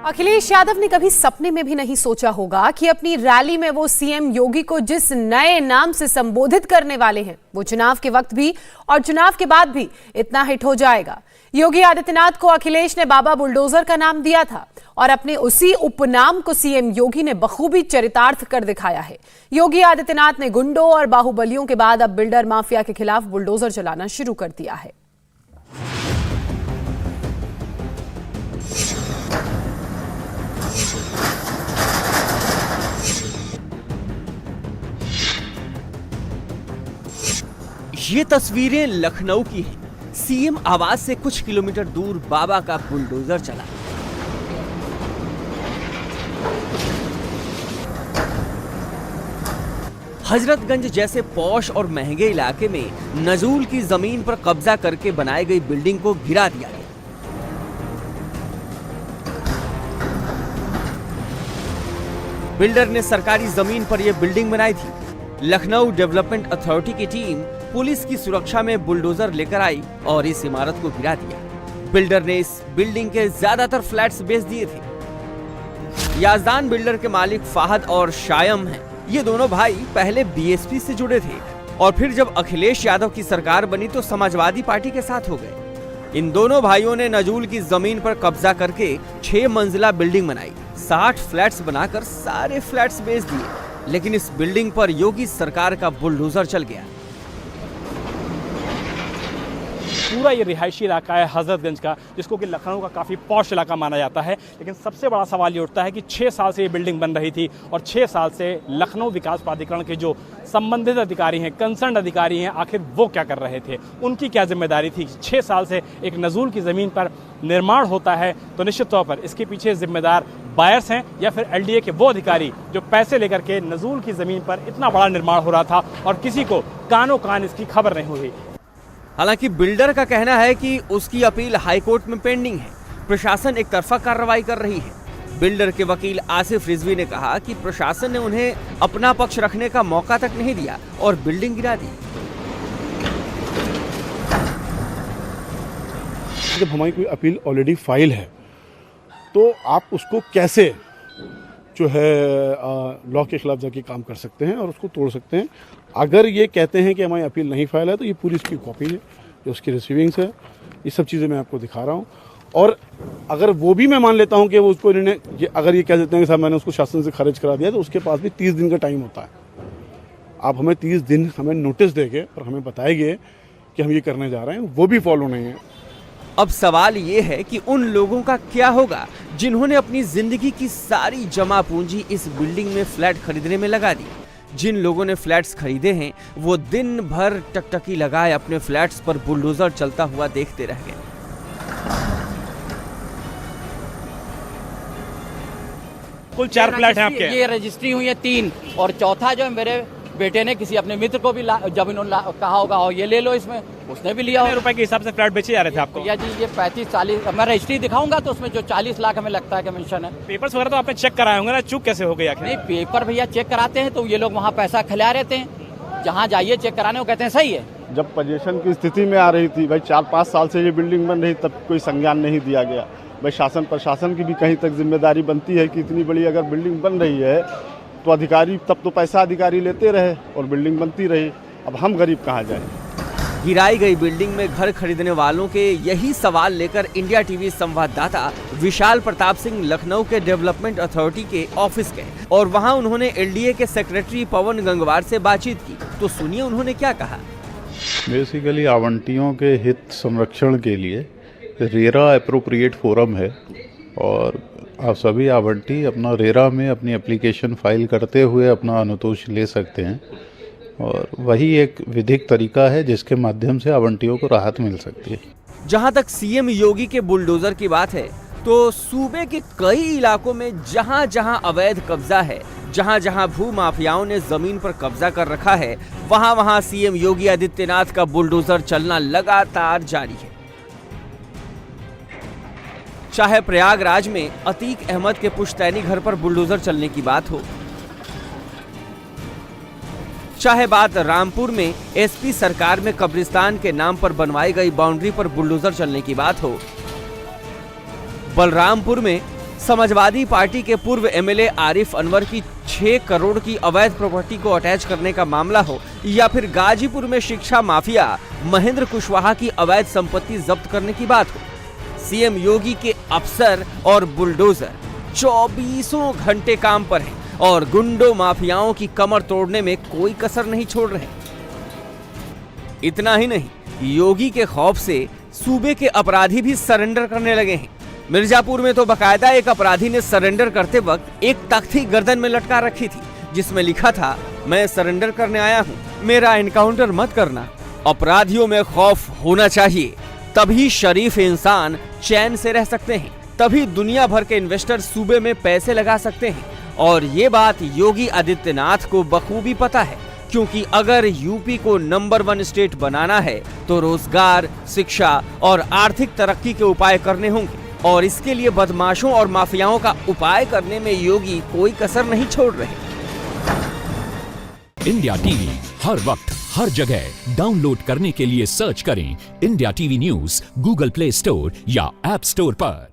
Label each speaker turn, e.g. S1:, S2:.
S1: अखिलेश यादव ने कभी सपने में भी नहीं सोचा होगा कि अपनी रैली में वो सीएम योगी को जिस नए नाम से संबोधित करने वाले हैं वो चुनाव के वक्त भी और चुनाव के बाद भी इतना हिट हो जाएगा। योगी आदित्यनाथ को अखिलेश ने बाबा बुलडोजर का नाम दिया था और अपने उसी उपनाम को सीएम योगी ने बखूबी चरितार्थ कर दिखाया है। योगी आदित्यनाथ ने गुंडों और बाहुबलियों के बाद अब बिल्डर माफिया के खिलाफ बुलडोजर चलाना शुरू कर दिया है।
S2: ये तस्वीरें लखनऊ की हैं। सीएम आवास से कुछ किलोमीटर दूर बाबा का बुलडोजर चला। हजरतगंज जैसे पॉश और महंगे इलाके में नजूल की जमीन पर कब्जा करके बनाई गई बिल्डिंग को गिरा दिया गया। बिल्डर ने सरकारी जमीन पर यह बिल्डिंग बनाई थी। लखनऊ डेवलपमेंट अथॉरिटी की टीम पुलिस की सुरक्षा में बुलडोजर लेकर आई और इस इमारत को गिरा दिया। बिल्डर ने इस बिल्डिंग के ज्यादातर फ्लैट्स बेच दिए थे। याजदान बिल्डर के मालिक फाहद और शायम हैं। ये दोनों भाई पहले बीएसपी से जुड़े थे और फिर जब अखिलेश यादव की सरकार बनी तो समाजवादी पार्टी के साथ हो गए। इन दोनों भाइयों ने नजूल की जमीन पर कब्जा करके 6 मंजिला बिल्डिंग बनाई। 60 फ्लैट्स बनाकर सारे फ्लैट्स बेच दिए, लेकिन इस बिल्डिंग पर योगी सरकार का बुलडोजर चल गया।
S3: पूरा ये रिहायशी इलाका है हजरतगंज का, जिसको कि लखनऊ का काफ़ी पॉश इलाका माना जाता है। लेकिन सबसे बड़ा सवाल ये उठता है कि 6 साल से ये बिल्डिंग बन रही थी और 6 साल से लखनऊ विकास प्राधिकरण के जो संबंधित अधिकारी हैं, कंसर्न अधिकारी हैं, आखिर वो क्या कर रहे थे, उनकी क्या जिम्मेदारी थी। 6 साल से एक नजूल की ज़मीन पर निर्माण होता है तो निश्चित तौर पर इसके पीछे जिम्मेदार बायर्स हैं या फिर एलडीए के वो अधिकारी जो पैसे लेकर के नजूल की ज़मीन पर इतना बड़ा निर्माण हो रहा था और किसी को कानों कान इसकी खबर नहीं हुई।
S2: हालांकि बिल्डर का कहना है कि उसकी अपील हाईकोर्ट में पेंडिंग है। प्रशासन एक तरफा कार्रवाई कर रही है। बिल्डर के वकील आसिफ रिजवी ने कहा कि प्रशासन ने उन्हें अपना पक्ष रखने का मौका तक नहीं दिया और बिल्डिंग गिरा दी।
S4: जब हमारी कोई अपील ऑलरेडी फाइल है तो आप उसको कैसे जो है लॉ के खिलाफ जाके काम कर सकते हैं और उसको तोड़ सकते हैं। अगर ये कहते हैं कि हमारी अपील नहीं फाइल है तो ये पूरी इसकी कॉपी है, ये उसकी रिसीविंग्स है, ये सब चीज़ें मैं आपको दिखा रहा हूँ। और अगर वो भी मैं मान लेता हूँ कि वो उसको इन्होंने अगर ये कह देते हैं कि साहब मैंने उसको शासन से खारिज करा दिया तो उसके पास भी 30 दिन का टाइम होता है। आप हमें 30 दिन हमें नोटिस देके और हमें बताएंगे कि हम ये करने जा रहे हैं, वो भी फॉलो नहीं है।
S2: अब सवाल ये है कि उन लोगों का क्या होगा जिन्होंने अपनी जिंदगी की सारी जमा पूंजी इस बिल्डिंग में फ्लैट खरीदने में लगा दी। जिन लोगों ने फ्लैट्स खरीदे हैं वो दिन भर टकटकी लगाए अपने फ्लैट्स पर बुलडोजर चलता हुआ देखते रह गए।
S3: कुल 4 फ्लैट हैं आपके।
S5: ये रजिस्ट्री हुई है 3 और चौथा जो है मेरे बेटे ने किसी अपने मित्र को भी जब इन्होंने कहा होगा और ये ले लो, इसमें उसने भी लिया।
S3: रुपए के हिसाब से फ्लैट बेचे जा रहे थे आपको?
S5: भैया जी ये 35-40 मैं रजिस्ट्री दिखाऊंगा तो उसमें जो 40 लाख हमें लगता है कमीशन है।
S3: पेपर्स वगैरह तो आपने चेक कराए होंगे ना, चूक कैसे हो गई आखिर?
S5: नहीं, पेपर भैया चेक कराते हैं तो ये लोग वहाँ पैसा खिला रहते हैं, जहाँ जाइए चेक कराने वो कहते हैं सही है।
S6: जब पोजीशन की स्थिति में आ रही थी भाई 4-5 साल से ये बिल्डिंग बन रही तब कोई संज्ञान नहीं दिया गया। भाई शासन प्रशासन की भी कहीं तक जिम्मेदारी बनती है कि इतनी बड़ी अगर बिल्डिंग बन रही है तो अधिकारी तब तो पैसा अधिकारी लेते रहे और बिल्डिंग बनती रही। अब हम गरीब कहाँ जाएं?
S2: गिराई गई बिल्डिंग में घर खरीदने वालों के यही सवाल लेकर इंडिया टीवी संवाददाता विशाल प्रताप सिंह लखनऊ के डेवलपमेंट अथॉरिटी के ऑफिस गए और वहां उन्होंने एलडीए के सेक्रेटरी पवन गंगवार से बातचीत की। तो सुनिए उन्होंने क्या कहा।
S7: बेसिकली आवंटियों के हित संरक्षण के लिए रेरा एप्रोप्रिएट फोरम है और आप सभी आवंटी अपना रेरा में अपनी एप्लीकेशन फाइल करते हुए अपना अनुतोष ले सकते हैं और वही एक विधिक तरीका है जिसके माध्यम से आवंटियों को राहत मिल सकती है।
S2: जहां तक सीएम योगी के बुलडोजर की बात है तो सूबे के कई इलाकों में जहां जहां अवैध कब्जा है, जहां जहां भू माफियाओं ने जमीन पर कब्जा कर रखा है, वहां वहां सीएम योगी आदित्यनाथ का बुलडोजर चलना लगातार जारी है। चाहे प्रयागराज में अतीक अहमद के पुश्तैनी घर पर बुलडोजर चलने की बात हो, चाहे बात रामपुर में एसपी सरकार में कब्रिस्तान के नाम पर बनवाई गई बाउंड्री पर बुलडोजर चलने की बात हो, बलरामपुर में समाजवादी पार्टी के पूर्व एमएलए आरिफ अनवर की 6 करोड़ की अवैध प्रॉपर्टी को अटैच करने का मामला हो या फिर गाजीपुर में शिक्षा माफिया महेंद्र कुशवाहा की अवैध संपत्ति जब्त करने की बात हो, सीएम योगी के अफसर और बुलडोजर 24 घंटे काम पर हैं और गुंडों माफियाओं की कमर तोड़ने में कोई कसर नहीं छोड़ रहे। इतना ही नहीं, योगी के खौफ से सूबे के अपराधी भी सरेंडर करने लगे हैं। मिर्जापुर में तो बकायदा एक अपराधी ने सरेंडर करते वक्त एक तख्ती गर्दन में लटका रखी थी जिसमें लिखा था, मैं सरेंडर करने आया हूँ, मेरा एनकाउंटर मत करना। अपराधियों में खौफ होना चाहिए, तभी शरीफ इंसान चैन से रह सकते हैं, तभी दुनिया भर के इन्वेस्टर सूबे में पैसे लगा सकते हैं। और ये बात योगी आदित्यनाथ को बखूबी पता है, क्योंकि अगर यूपी को नंबर 1 स्टेट बनाना है तो रोजगार, शिक्षा और आर्थिक तरक्की के उपाय करने होंगे और इसके लिए बदमाशों और माफियाओं का उपाय करने में योगी कोई कसर नहीं छोड़ रहे।
S8: इंडिया टीवी हर वक्त हर जगह डाउनलोड करने के लिए सर्च करें India TV news Google play store या ऐप स्टोर पर।